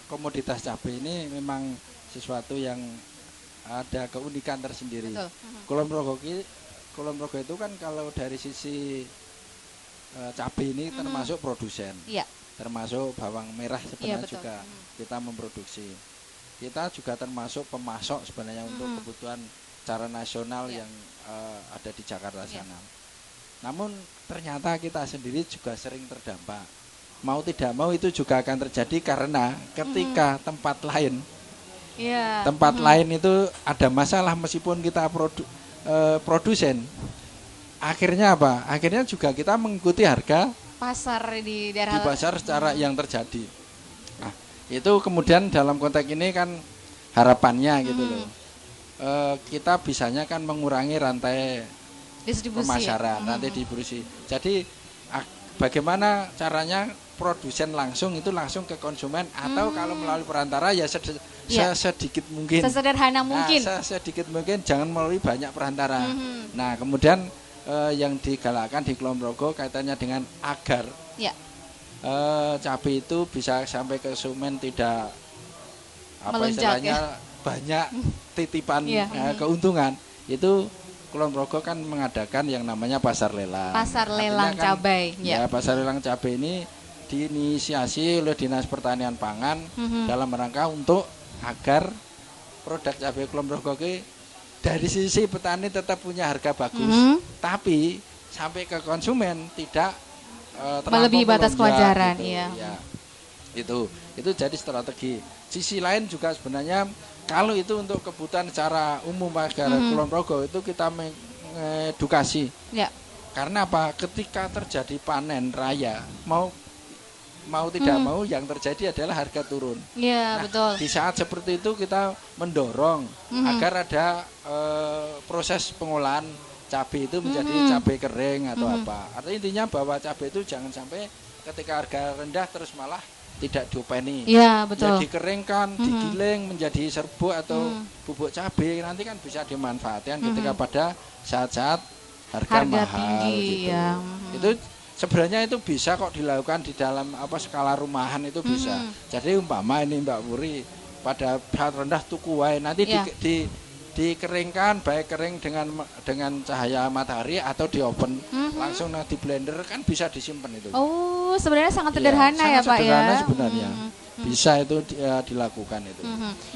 komoditas cabai ini memang sesuatu yang ada keunikan tersendiri. Kulon Progo itu kan kalau dari sisi cabai ini termasuk produsen, termasuk bawang merah sebenarnya juga kita memproduksi. Kita juga termasuk pemasok sebenarnya untuk kebutuhan secara nasional yang ada di Jakarta sana. Namun ternyata kita sendiri juga sering terdampak. Mau tidak mau itu juga akan terjadi karena ketika tempat lain lain itu ada masalah meskipun kita produsen. Akhirnya apa? Akhirnya juga kita mengikuti harga pasar di daerah pasar secara yang terjadi. Nah, itu kemudian dalam konteks ini kan harapannya gitu loh. Kita bisanya kan mengurangi rantai distribusi pemasaran, rantai distribusi. Jadi bagaimana caranya produsen langsung itu langsung ke konsumen atau kalau melalui perantara ya sedikit mungkin. Sesederhana mungkin. Sedikit mungkin, jangan melalui banyak perantara. Nah, kemudian yang digalakkan di Kulon Progo kaitannya dengan agar cabai itu bisa sampai ke konsumen tidak istilahnya banyak titipan keuntungan. Itu Kulon Progo kan mengadakan yang namanya pasar lelang. Pasar lelang cabai. Ya, pasar lelang cabai ini diinisiasi oleh Dinas Pertanian Pangan dalam rangka untuk agar produk cabai Kulon Progo dari sisi petani tetap punya harga bagus, tapi sampai ke konsumen tidak melebihi batas kewajaran. Gitu. Ya, itu jadi strategi. Sisi lain juga sebenarnya kalau itu untuk kebutuhan secara umum masyarakat Kulon Progo itu kita mengedukasi. Ya. Karena apa? Ketika terjadi panen raya, mau tidak mau yang terjadi adalah harga turun. Iya, betul. Di saat seperti itu kita mendorong agar ada proses pengolahan cabai itu menjadi cabai kering atau apa. Artinya intinya bahwa cabai itu jangan sampai ketika harga rendah terus malah tidak diopeni. Iya, betul. Ya dikeringkan, digiling menjadi serbuk atau bubuk cabai, nanti kan bisa dimanfaatkan ketika pada saat-saat harga mahal tinggi, gitu. Ya. Itu sebenarnya itu bisa kok dilakukan di dalam skala rumahan itu bisa. Jadi umpama ini Mbak Puri pada saat rendah tuku wae nanti dikeringkan baik kering dengan cahaya matahari atau di oven langsung di blender kan bisa disimpan itu. Oh, sebenarnya sangat sederhana ya Pak ya. Sederhana sebenarnya. Bisa itu dilakukan itu.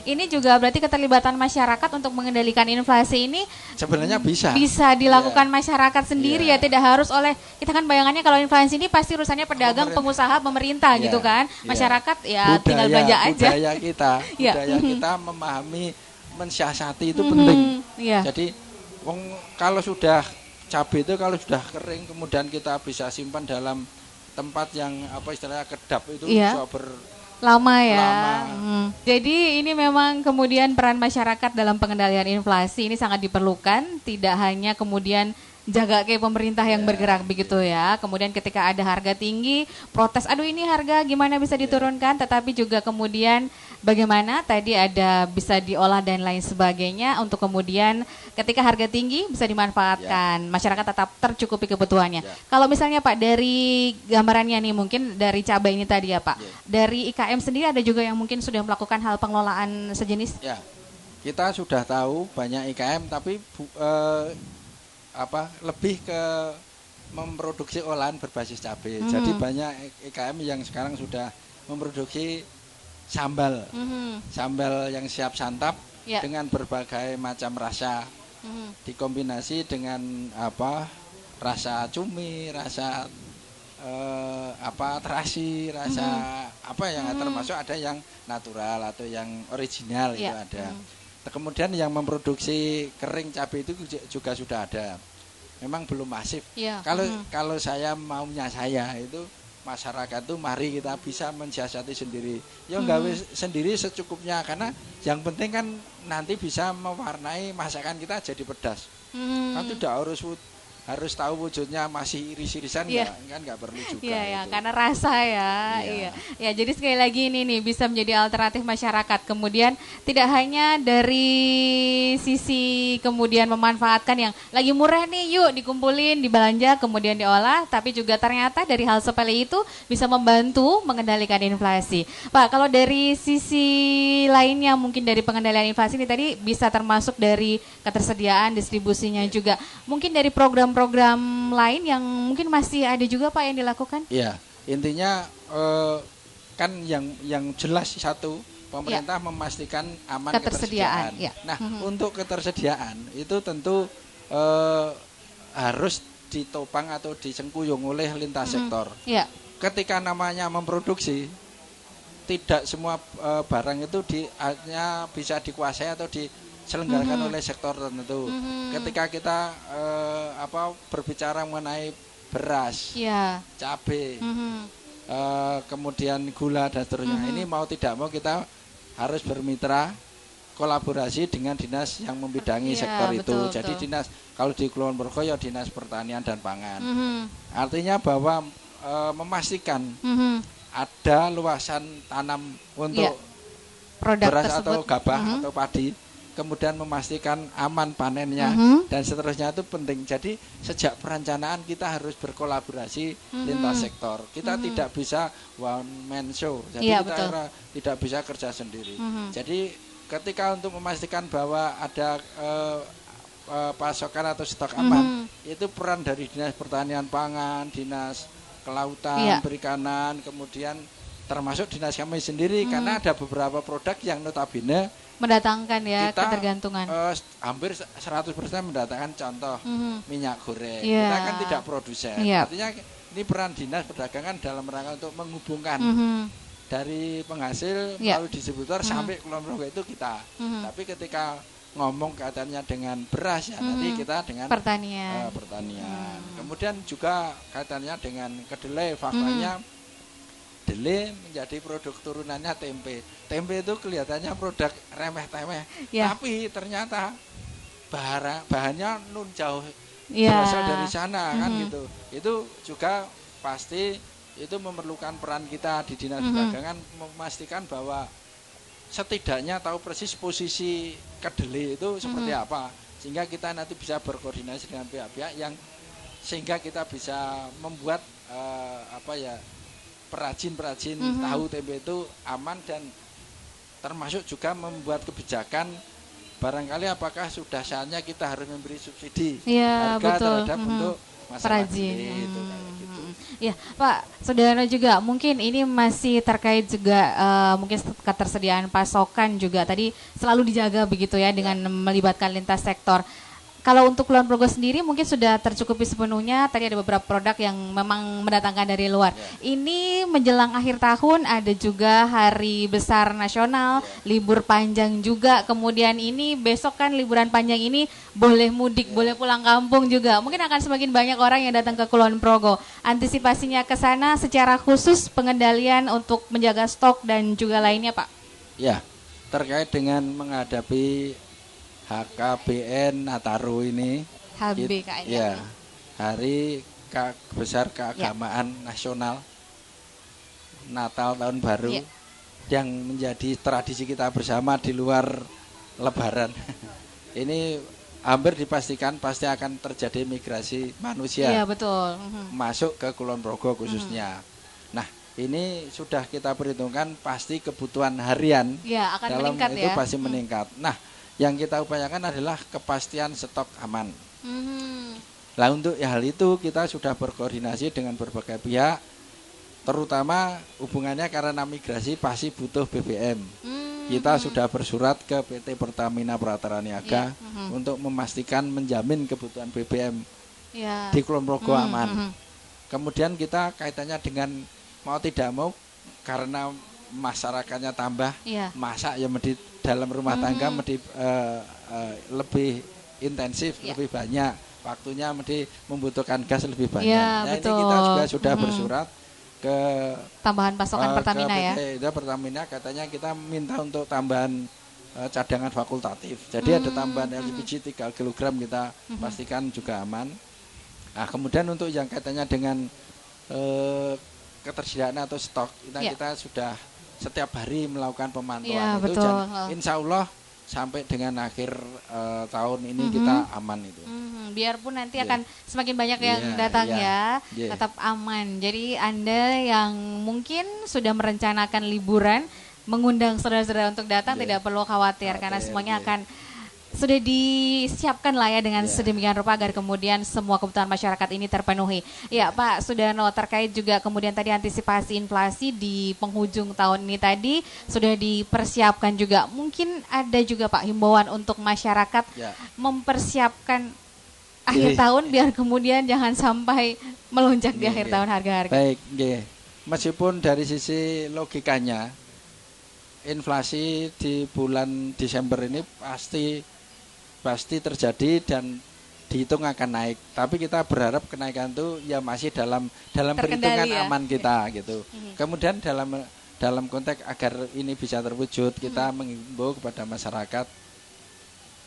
Ini juga berarti keterlibatan masyarakat untuk mengendalikan inflasi ini sebenarnya bisa dilakukan masyarakat sendiri ya, tidak harus oleh kita kan bayangannya kalau inflasi ini pasti urusannya pedagang, pengusaha, pemerintah gitu kan. Masyarakat tinggal belanja aja. Budaya kita memahami mensiasati itu penting. Jadi kalau sudah cabai itu kalau sudah kering kemudian kita bisa simpan dalam tempat yang istilahnya kedap itu bisa lama ya. Jadi ini memang kemudian peran masyarakat dalam pengendalian inflasi ini sangat diperlukan, tidak hanya kemudian jaga kayak pemerintah yang bergerak begitu ya. Kemudian ketika ada harga tinggi, protes, aduh ini harga gimana bisa diturunkan, tetapi juga kemudian bagaimana tadi ada bisa diolah dan lain sebagainya untuk kemudian ketika harga tinggi bisa dimanfaatkan, masyarakat tetap tercukupi kebutuhannya. Kalau misalnya Pak dari gambarannya nih mungkin dari cabai ini tadi ya Pak, dari IKM sendiri ada juga yang mungkin sudah melakukan hal pengelolaan sejenis? Ya, kita sudah tahu banyak IKM tapi lebih ke memproduksi olahan berbasis cabai. Jadi banyak IKM yang sekarang sudah memproduksi sambal, sambal yang siap santap dengan berbagai macam rasa, dikombinasi dengan rasa cumi, rasa terasi, rasa yang termasuk ada yang natural atau yang original itu ada. Kemudian yang memproduksi kering cabai itu juga sudah ada. Memang belum masif. Kalau saya maunya itu masyarakat tuh mari kita bisa mensiasati sendiri. Ya nggawe sendiri secukupnya karena yang penting kan nanti bisa mewarnai masakan kita jadi pedas. Kan tidak harus tahu wujudnya masih iris-irisan kan nggak perlu juga. Iya, karena rasa ya. Ya, jadi sekali lagi ini nih bisa menjadi alternatif masyarakat. Kemudian tidak hanya dari sisi kemudian memanfaatkan yang lagi murah nih, yuk dikumpulin, dibelanja, kemudian diolah, tapi juga ternyata dari hal sepele itu bisa membantu mengendalikan inflasi. Pak, kalau dari sisi lainnya mungkin dari pengendalian inflasi ini tadi bisa termasuk dari ketersediaan distribusinya juga. Mungkin dari program lain yang mungkin masih ada juga Pak yang dilakukan? Iya, intinya kan yang jelas satu pemerintah memastikan aman ketersediaan. Nah, untuk ketersediaan itu tentu harus ditopang atau disengkuyung oleh lintas sektor. Ketika namanya memproduksi, tidak semua barang itu hanya bisa dikuasai atau diselenggarakan oleh sektor tertentu. Ketika kita berbicara mengenai beras, cabai, kemudian gula dan seterusnya, ini mau tidak mau kita harus bermitra kolaborasi dengan dinas yang membidangi sektor itu. Jadi dinas kalau di Kulon Progo ya dinas pertanian dan pangan. Artinya bahwa memastikan ada luasan tanam untuk beras tersebut, atau gabah atau padi, kemudian memastikan aman panennya dan seterusnya itu penting. Jadi sejak perencanaan kita harus berkolaborasi lintas sektor. Kita tidak bisa one man show. Jadi kita tidak bisa kerja sendiri. Jadi ketika untuk memastikan bahwa ada pasokan atau stok aman, itu peran dari dinas pertanian pangan, dinas kelautan, perikanan, kemudian termasuk dinas kami sendiri karena ada beberapa produk yang notabene mendatangkan kita, ketergantungan. Hampir 100% mendatangkan contoh minyak goreng. Kita kan tidak produsen. Artinya ini peran dinas perdagangan dalam rangka untuk menghubungkan dari penghasil melalui distributor sampai Kulon Progo itu kita. Tapi ketika ngomong kaitannya dengan beras ya nanti kita dengan pertanian. Kemudian juga kaitannya dengan kedelai, faktanya kedelai menjadi produk turunannya tempe. Tempe itu kelihatannya produk remeh-temeh, tapi ternyata bahannya nun jauh berasal dari sana kan gitu. Itu juga pasti itu memerlukan peran kita di dinas perdagangan memastikan bahwa setidaknya tahu persis posisi kedelai itu seperti apa, sehingga kita nanti bisa berkoordinasi dengan pihak-pihak yang sehingga kita bisa membuat perajin tahu tempe itu aman dan termasuk juga membuat kebijakan barangkali apakah sudah saatnya kita harus memberi subsidi harga terhadap untuk masyarakat perajin. Gitu. Ya, Pak Sudarno juga mungkin ini masih terkait juga mungkin ketersediaan pasokan juga tadi selalu dijaga begitu ya dengan melibatkan lintas sektor. Kalau untuk Kulon Progo sendiri mungkin sudah tercukupi sepenuhnya. Tadi ada beberapa produk yang memang mendatangkan dari luar. Ini menjelang akhir tahun ada juga hari besar nasional, libur panjang juga. Kemudian ini besok kan liburan panjang ini boleh mudik, boleh pulang kampung juga. Mungkin akan semakin banyak orang yang datang ke Kulon Progo. Antisipasinya ke sana secara khusus pengendalian untuk menjaga stok dan juga lainnya, Pak. Ya, terkait dengan menghadapi HKBN Nataru ini, HBKN. Ya, Hari Besar Keagamaan Nasional, Natal Tahun Baru, yang menjadi tradisi kita bersama di luar Lebaran. Ini hampir dipastikan pasti akan terjadi migrasi manusia. Betul. Masuk ke Kulon Progo khususnya. Nah, ini sudah kita perhitungkan pasti kebutuhan harian akan dalam meningkat itu pasti meningkat. Nah, yang kita upayakan adalah kepastian stok aman. Nah, untuk hal itu kita sudah berkoordinasi dengan berbagai pihak, terutama hubungannya karena migrasi pasti butuh BBM. Kita sudah bersurat ke PT Pertamina Prata Niaga untuk memastikan menjamin kebutuhan BBM di Kulon Progo aman. Kemudian kita kaitannya dengan mau tidak mau karena masyarakatnya tambah, masak ya di dalam rumah tangga lebih intensif, lebih banyak waktunya membutuhkan gas lebih banyak. Ini kita juga sudah bersurat ke tambahan pasokan Pertamina ke PT Pertamina, katanya kita minta untuk tambahan cadangan fakultatif. Jadi ada tambahan LPG 3 kg kita pastikan juga aman. Nah, kemudian untuk yang katanya dengan ketersediaan atau stok, kita sudah setiap hari melakukan pemantauan itu dan insya Allah sampai dengan akhir tahun ini kita aman itu. Biarpun nanti akan semakin banyak yang datang tetap aman. Jadi Anda yang mungkin sudah merencanakan liburan, mengundang saudara-saudara untuk datang tidak perlu khawatir karena semuanya akan sudah disiapkan lah ya dengan sedemikian rupa agar kemudian semua kebutuhan masyarakat ini terpenuhi. Ya Pak Sudarno, terkait juga kemudian tadi antisipasi inflasi di penghujung tahun ini tadi sudah dipersiapkan juga. Mungkin ada juga Pak himbauan untuk masyarakat mempersiapkan akhir tahun biar kemudian jangan sampai melonjak di akhir tahun harga-harga. Baik, meskipun dari sisi logikanya inflasi di bulan Desember ini pasti terjadi dan dihitung akan naik. Tapi kita berharap kenaikan itu ya masih dalam perhitungan aman kita gitu. Kemudian dalam dalam konteks agar ini bisa terwujud, kita menghimbau kepada masyarakat.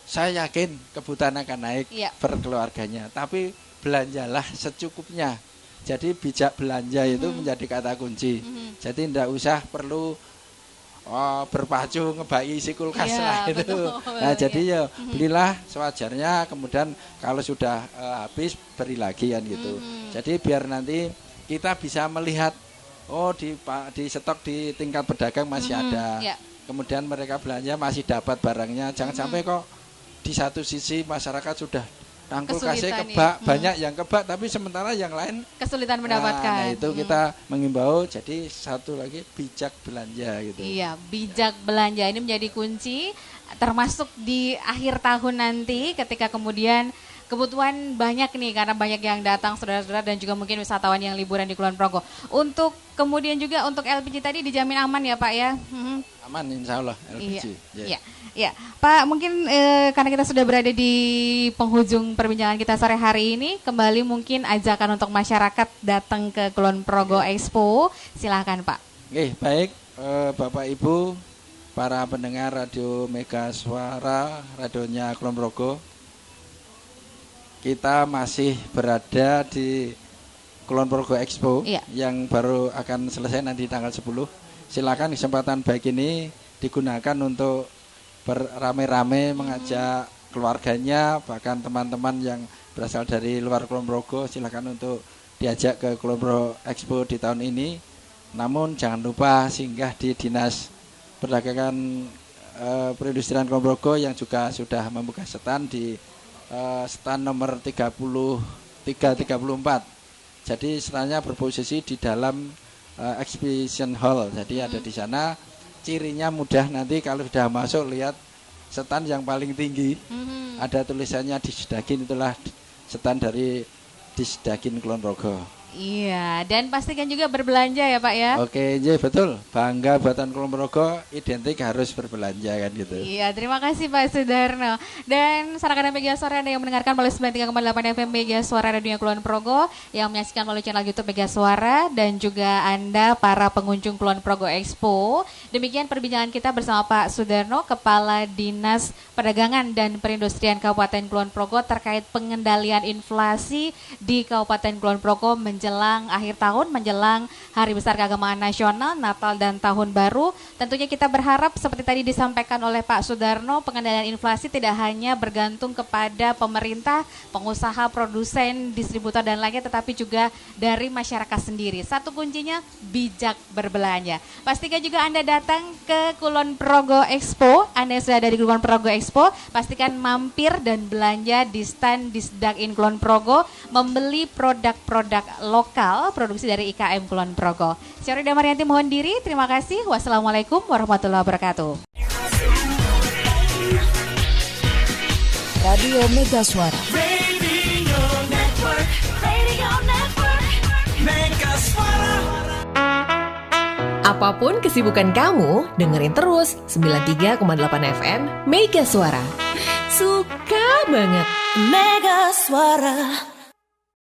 Saya yakin kebutuhan akan naik per keluarganya, tapi belanjalah secukupnya. Jadi bijak belanja itu menjadi kata kunci. Jadi tidak usah perlu berpacu ngebaki isi kulkas lah itu. Nah jadi ya belilah sewajarnya, kemudian kalau sudah habis beri lagi kan gitu. Jadi biar nanti kita bisa melihat di stok di tingkat pedagang masih ada. Kemudian mereka belanja masih dapat barangnya. Jangan sampai kok di satu sisi masyarakat sudah tangkul kasih kebak, banyak yang kebak tapi sementara yang lain kesulitan mendapatkan. Nah itu kita mengimbau, jadi satu lagi bijak belanja gitu. Iya, bijak belanja ini menjadi kunci termasuk di akhir tahun nanti ketika kemudian kebutuhan banyak nih karena banyak yang datang saudara-saudara dan juga mungkin wisatawan yang liburan di Kulon Progo. Untuk kemudian juga untuk LPG tadi dijamin aman ya Pak ya? Aman insya Allah LPG. Iya, Pak, mungkin karena kita sudah berada di penghujung perbincangan kita sore hari ini, kembali mungkin ajakan untuk masyarakat datang ke Kulon Progo Expo, silakan Pak. Oke, baik Bapak Ibu, para pendengar Radio Mega Suara, radionya Kulon Progo, kita masih berada di Kulon Progo Expo yang baru akan selesai nanti tanggal 10. Silakan kesempatan baik ini digunakan untuk beramai-ramai mengajak keluarganya, bahkan teman-teman yang berasal dari luar Kulon Progo, silakan untuk diajak ke Kulon Progo Expo di tahun ini. Namun jangan lupa singgah di Dinas Perdagangan Perindustrian Kulon Progo yang juga sudah membuka stand di stand nomor 34. Jadi standnya berposisi di dalam exhibition hall. Jadi ada di sana. Cirinya mudah, nanti kalau sudah masuk lihat stand yang paling tinggi, ada tulisannya Disdagin, itulah stand dari Disdagin Kulon Progo. Iya, dan pastikan juga berbelanja ya Pak ya. Oke, iya betul. Bangga buatan Kulon Progo, identik harus berbelanja kan gitu. Iya, terima kasih Pak Sudarno. Dan saran Mega Suara Anda yang mendengarkan melalui 93,8 FM Mega Suara Radio Kulon Progo, yang menyaksikan melalui channel YouTube Mega Suara, dan juga Anda para pengunjung Kulon Progo Expo. Demikian perbincangan kita bersama Pak Sudarno, Kepala Dinas Perdagangan dan Perindustrian Kabupaten Kulon Progo terkait pengendalian inflasi di Kabupaten Kulon Progo menjelang akhir tahun, menjelang Hari Besar Keagamaan Nasional, Natal dan Tahun Baru. Tentunya kita berharap seperti tadi disampaikan oleh Pak Sudarno, pengendalian inflasi tidak hanya bergantung kepada pemerintah, pengusaha, produsen, distributor dan lainnya, tetapi juga dari masyarakat sendiri. Satu kuncinya bijak berbelanja. Pastikan juga Anda datang ke Kulon Progo Expo. Anda yang sudah ada di Kulon Progo Expo, pastikan mampir dan belanja di stand Disdagin Kulon Progo, membeli produk-produk lokal produksi dari IKM Kulon Progo. Saya Rida Marianti mohon diri, terima kasih. Wassalamualaikum warahmatullahi wabarakatuh. Radio Mega Suara. Radio Network. Radio Network. Mega Suara. Apapun kesibukan kamu, dengerin terus 93,8 FM Mega Suara. Suka banget. Mega Suara.